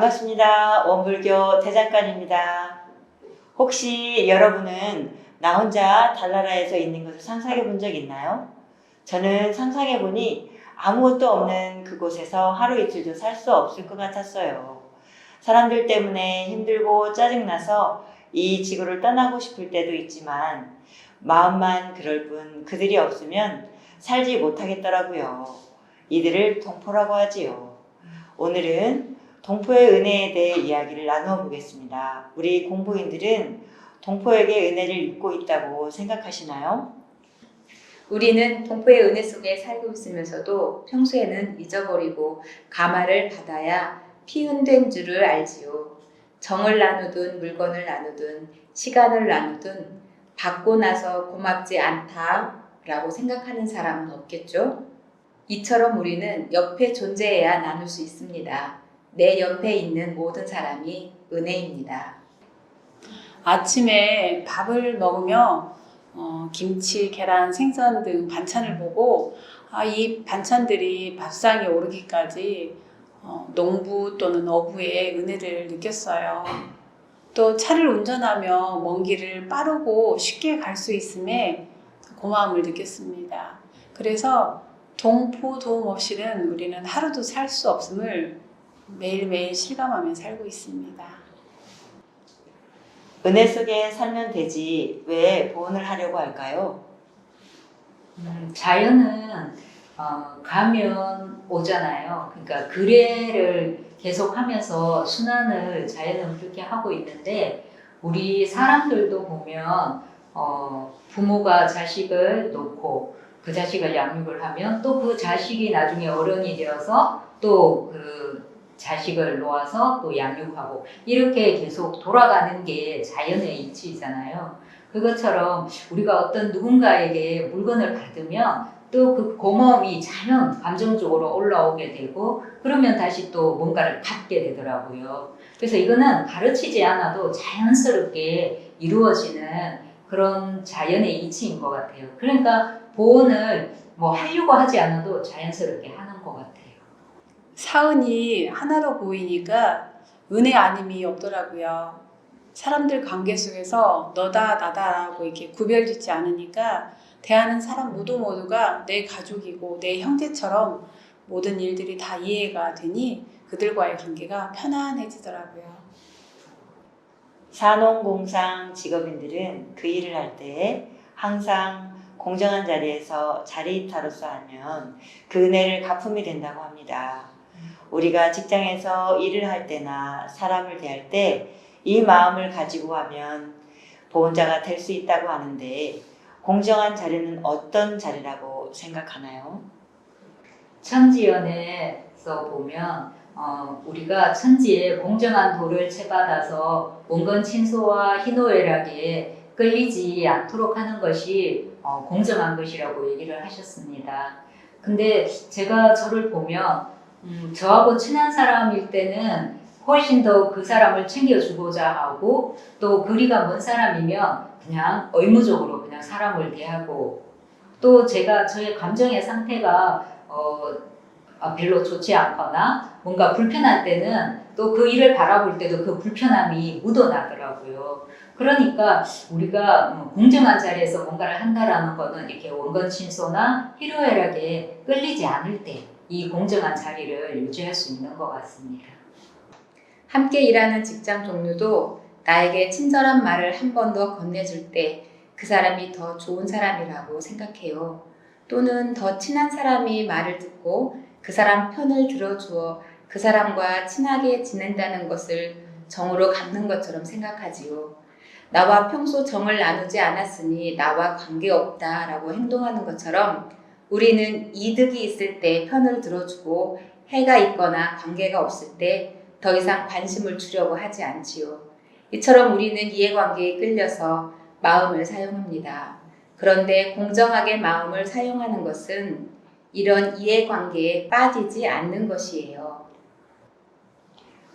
반갑습니다. 원불교 대장간입니다. 혹시 여러분은 나 혼자 달나라에서 있는 것을 상상해 본 적 있나요? 저는 상상해 보니 아무것도 없는 그곳에서 하루 이틀도 살 수 없을 것 같았어요. 사람들 때문에 힘들고 짜증나서 이 지구를 떠나고 싶을 때도 있지만 마음만 그럴 뿐 그들이 없으면 살지 못하겠더라고요. 이들을 동포라고 하지요. 오늘은 동포의 은혜에 대해 이야기를 나누어 보겠습니다. 우리 공부인들은 동포에게 은혜를 입고 있다고 생각하시나요? 우리는 동포의 은혜 속에 살고 있으면서도 평소에는 잊어버리고 감화를 받아야 피운된 줄을 알지요. 정을 나누든 물건을 나누든 시간을 나누든 받고 나서 고맙지 않다라고 생각하는 사람은 없겠죠? 이처럼 우리는 옆에 존재해야 나눌 수 있습니다. 내 옆에 있는 모든 사람이 은혜입니다. 아침에 밥을 먹으며 김치, 계란, 생선 등 반찬을 보고 이 반찬들이 밥상에 오르기까지 농부 또는 어부의 은혜를 느꼈어요. 또 차를 운전하며 먼 길을 빠르고 쉽게 갈 수 있음에 고마움을 느꼈습니다. 그래서 동포 도움 없이는 우리는 하루도 살 수 없음을 매일매일 실감하며 살고 있습니다. 은혜 속에 살면 되지 왜 보온을 하려고 할까요? 자연은 가면 오잖아요. 그러니까 그래를 계속하면서 순환을 자연은 그렇게 하고 있는데 우리 사람들도 보면 부모가 자식을 놓고 그 자식을 양육을 하면 또 그 자식이 나중에 어른이 되어서 또 그 자식을 놓아서 또 양육하고 이렇게 계속 돌아가는 게 자연의 이치잖아요. 그것처럼 우리가 어떤 누군가에게 물건을 받으면 또 그 고마움이 자연 감정적으로 올라오게 되고 그러면 다시 또 뭔가를 갖게 되더라고요. 그래서 이거는 가르치지 않아도 자연스럽게 이루어지는 그런 자연의 이치인 것 같아요. 그러니까 보온을 뭐 하려고 하지 않아도 자연스럽게 하는 것 같아요. 사은이 하나로 보이니까 은혜 아님이 없더라고요. 사람들 관계 속에서 너다 나다라고 이렇게 구별짓지 않으니까 대하는 사람 모두가 내 가족이고 내 형제처럼 모든 일들이 다 이해가 되니 그들과의 관계가 편안해지더라고요. 산업공상 직업인들은 그 일을 할 때 항상 공정한 자리에서 자리이타로서 하면 그 은혜를 갚음이 된다고 합니다. 우리가 직장에서 일을 할 때나 사람을 대할 때 이 마음을 가지고 하면 보온자가 될 수 있다고 하는데 공정한 자리는 어떤 자리라고 생각하나요? 천지연에서 보면 우리가 천지에 공정한 도를 채받아서 원건친소와 희노애락에 끌리지 않도록 하는 것이 공정한 것이라고 얘기를 하셨습니다. 근데 제가 저를 보면 저하고 친한 사람일 때는 훨씬 더 그 사람을 챙겨주고자 하고 또 거리가 먼 사람이면 그냥 의무적으로 그냥 사람을 대하고 또 제가 저의 감정의 상태가 별로 좋지 않거나 뭔가 불편할 때는 또 그 일을 바라볼 때도 그 불편함이 묻어나더라고요. 그러니까 우리가 공정한 자리에서 뭔가를 한다라는 거는 이렇게 원건친소나 희로애락에 끌리지 않을 때 이 공정한 자리를 유지할 수 있는 것 같습니다. 함께 일하는 직장 동료도 나에게 친절한 말을 한 번 더 건네줄 때 그 사람이 더 좋은 사람이라고 생각해요. 또는 더 친한 사람이 말을 듣고 그 사람 편을 들어주어 그 사람과 친하게 지낸다는 것을 정으로 갚는 것처럼 생각하지요. 나와 평소 정을 나누지 않았으니 나와 관계없다라고 행동하는 것처럼 우리는 이득이 있을 때 편을 들어주고 해가 있거나 관계가 없을 때 더 이상 관심을 주려고 하지 않지요. 이처럼 우리는 이해관계에 끌려서 마음을 사용합니다. 그런데 공정하게 마음을 사용하는 것은 이런 이해관계에 빠지지 않는 것이에요.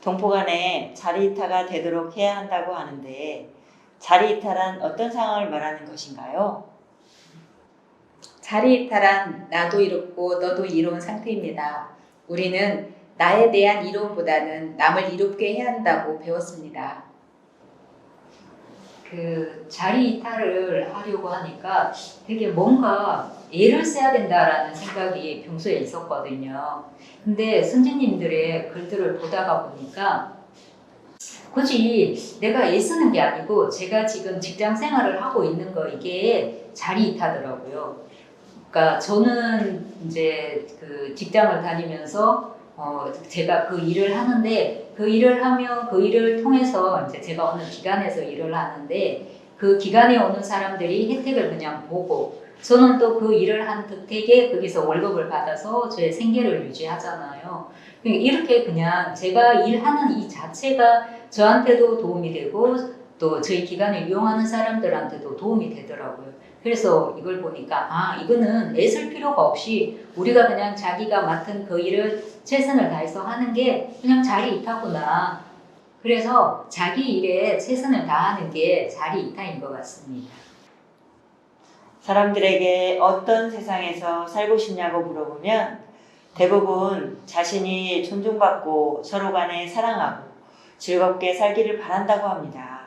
동포 간에 자리이타가 되도록 해야 한다고 하는데 자리이타란 어떤 상황을 말하는 것인가요? 자리이탈한 나도 이롭고 너도 이로운 상태입니다. 우리는 나에 대한 이로움보다는 남을 이롭게 해야 한다고 배웠습니다. 그 자리 이탈을 하려고 하니까 되게 뭔가 애를 써야 된다라는 생각이 평소에 있었거든요. 근데 선생님들의 글들을 보다가 보니까 굳이 내가 애쓰는 게 아니고 제가 지금 직장 생활을 하고 있는 거 이게 자리 이탈더라고요. 그러니까 저는 이제 그 직장을 다니면서 제가 그 일을 하는데 그 일을 하면 그 일을 통해서 이제 제가 어느 기관에서 일을 하는데 그 기관에 오는 사람들이 혜택을 그냥 보고 저는 또 그 일을 한 덕택에 거기서 월급을 받아서 저의 생계를 유지하잖아요. 이렇게 그냥 제가 일하는 이 자체가 저한테도 도움이 되고 또 저희 기관을 이용하는 사람들한테도 도움이 되더라고요. 그래서 이걸 보니까 이거는 애쓸 필요가 없이 우리가 그냥 자기가 맡은 그 일을 최선을 다해서 하는 게 그냥 자리 이타구나. 그래서 자기 일에 최선을 다하는 게 자리 이타인 것 같습니다. 사람들에게 어떤 세상에서 살고 싶냐고 물어보면 대부분 자신이 존중받고 서로 간에 사랑하고 즐겁게 살기를 바란다고 합니다.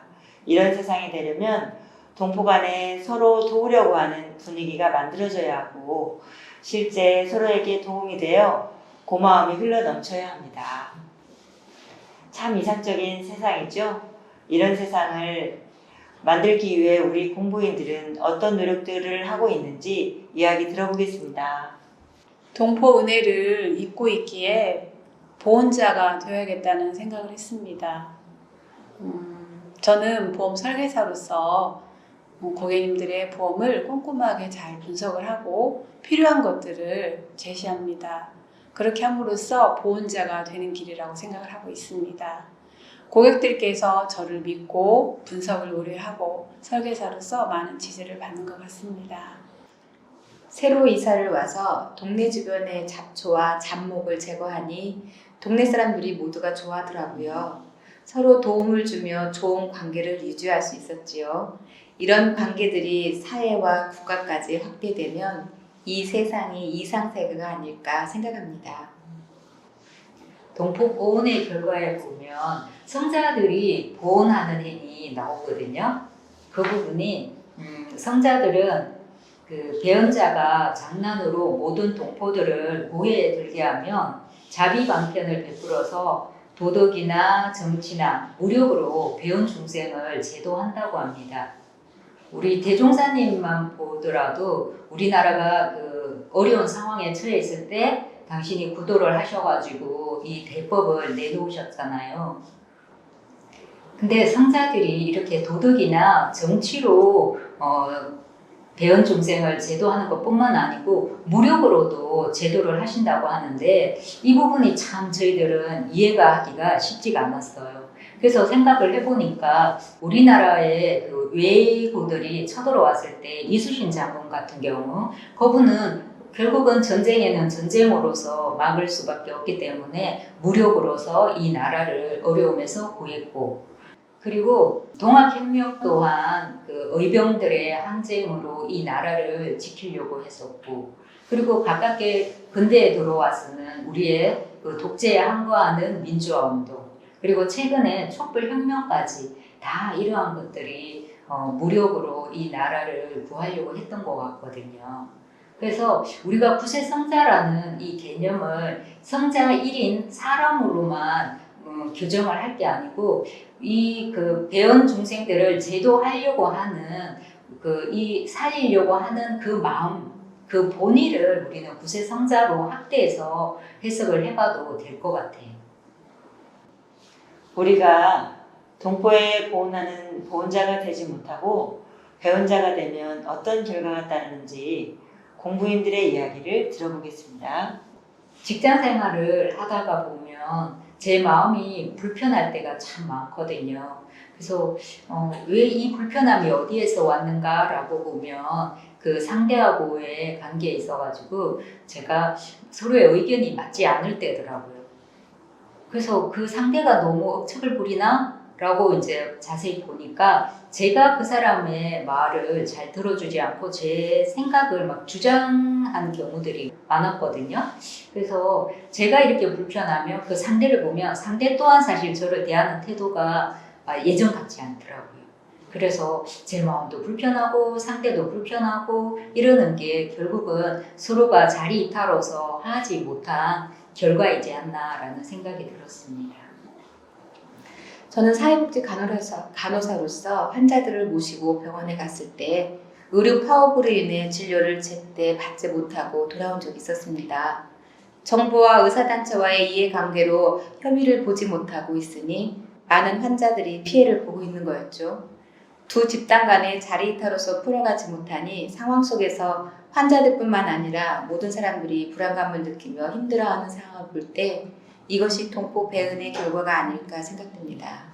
이런 세상이 되려면 동포 간에 서로 도우려고 하는 분위기가 만들어져야 하고 실제 서로에게 도움이 되어 고마움이 흘러넘쳐야 합니다. 참 이상적인 세상이죠. 이런 세상을 만들기 위해 우리 공부인들은 어떤 노력들을 하고 있는지 이야기 들어보겠습니다. 동포 은혜를 잊고 있기에 보온자가 되어야겠다는 생각을 했습니다. 저는 보험 설계사로서 고객님들의 보험을 꼼꼼하게 잘 분석을 하고 필요한 것들을 제시합니다. 그렇게 함으로써 보온자가 되는 길이라고 생각을 하고 있습니다. 고객들께서 저를 믿고 분석을 의뢰하고 설계사로서 많은 지지를 받는 것 같습니다. 새로 이사를 와서 동네 주변의 잡초와 잡목을 제거하니 동네 사람들이 모두가 좋아하더라고요. 서로 도움을 주며 좋은 관계를 유지할 수 있었지요. 이런 관계들이 사회와 국가까지 확대되면 이 세상이 이상세계가 아닐까 생각합니다. 동포 보온의 결과에 보면 성자들이 보온하는 행위 나오거든요. 그 부분이 성자들은 그 배언자가 장난으로 모든 동포들을 오해에 들게 하면 자비 방편을 베풀어서 도덕이나 정치나 무력으로 배운 중생을 제도한다고 합니다. 우리 대종사님만 보더라도 우리나라가 그 어려운 상황에 처해 있을 때 당신이 구도를 하셔가지고 이 대법을 내놓으셨잖아요. 근데 성자들이 이렇게 도덕이나 정치로 배은 중생을 제도하는 것뿐만 아니고 무력으로도 제도를 하신다고 하는데 이 부분이 참 저희들은 이해가 하기가 쉽지가 않았어요. 그래서 생각을 해보니까 우리나라의 그 외고들이 쳐들어왔을 때 이순신 장군 같은 경우 그분은 결국은 전쟁에는 전쟁으로서 막을 수밖에 없기 때문에 무력으로서 이 나라를 어려움에서 구했고 그리고 동학혁명 또한 그 의병들의 항쟁으로 이 나라를 지키려고 했었고 그리고 가깝게 근대에 들어와서는 우리의 그 독재에 항거하는 민주화운동 그리고 최근에 촛불혁명까지 다 이러한 것들이 무력으로 이 나라를 구하려고 했던 것 같거든요. 그래서 우리가 구세성자라는 이 개념을 성자 1인 사람으로만 규정을 할 게 아니고 이 그 배은 중생들을 제도하려고 하는 이 살리려고 하는 그 마음 그 본의를 우리는 구세성자로 확대해서 해석을 해봐도 될 것 같아요. 우리가 동포에 보온하는 보온자가 되지 못하고 배운자가 되면 어떤 결과가 따르는지 공부인들의 이야기를 들어보겠습니다. 직장 생활을 하다가 보면 제 마음이 불편할 때가 참 많거든요. 그래서 왜 이 불편함이 어디에서 왔는가라고 보면 그 상대하고의 관계에 있어가지고 제가 서로의 의견이 맞지 않을 때더라고요. 그래서 그 상대가 너무 억측을 부리나? 라고 이제 자세히 보니까 제가 그 사람의 말을 잘 들어주지 않고 제 생각을 막 주장하는 경우들이 많았거든요. 그래서 제가 이렇게 불편하면 그 상대를 보면 상대 또한 사실 저를 대하는 태도가 예전 같지 않더라고요. 그래서 제 마음도 불편하고 상대도 불편하고 이러는 게 결국은 서로가 자리 이탈로서 하지 못한 결과이지 않나라는 생각이 들었습니다. 저는 사회복지 간호사로서 환자들을 모시고 병원에 갔을 때 의료 파업으로 인해 진료를 제때 받지 못하고 돌아온 적이 있었습니다. 정부와 의사단체와의 이해관계로 협의를 보지 못하고 있으니 많은 환자들이 피해를 보고 있는 거였죠. 두 집단 간의 자리 이탈로서 풀어가지 못하니 상황 속에서 환자들뿐만 아니라 모든 사람들이 불안감을 느끼며 힘들어하는 상황을 볼 때 이것이 동포배은의 결과가 아닐까 생각됩니다.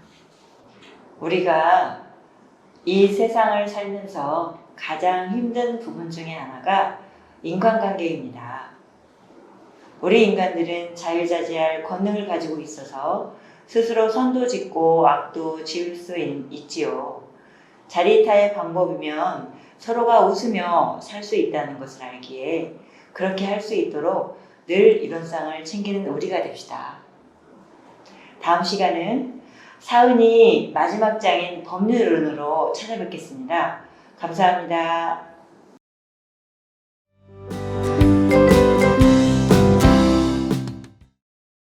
우리가 이 세상을 살면서 가장 힘든 부분 중에 하나가 인간관계입니다. 우리 인간들은 자유자재할 권능을 가지고 있어서 스스로 선도 짓고 악도 지을 수 있지요. 자리이탈의 방법이면 서로가 웃으며 살 수 있다는 것을 알기에 그렇게 할 수 있도록 늘 이론상을 챙기는 우리가 됩시다. 다음 시간은 사은이 마지막 장인 법률론으로 찾아뵙겠습니다. 감사합니다.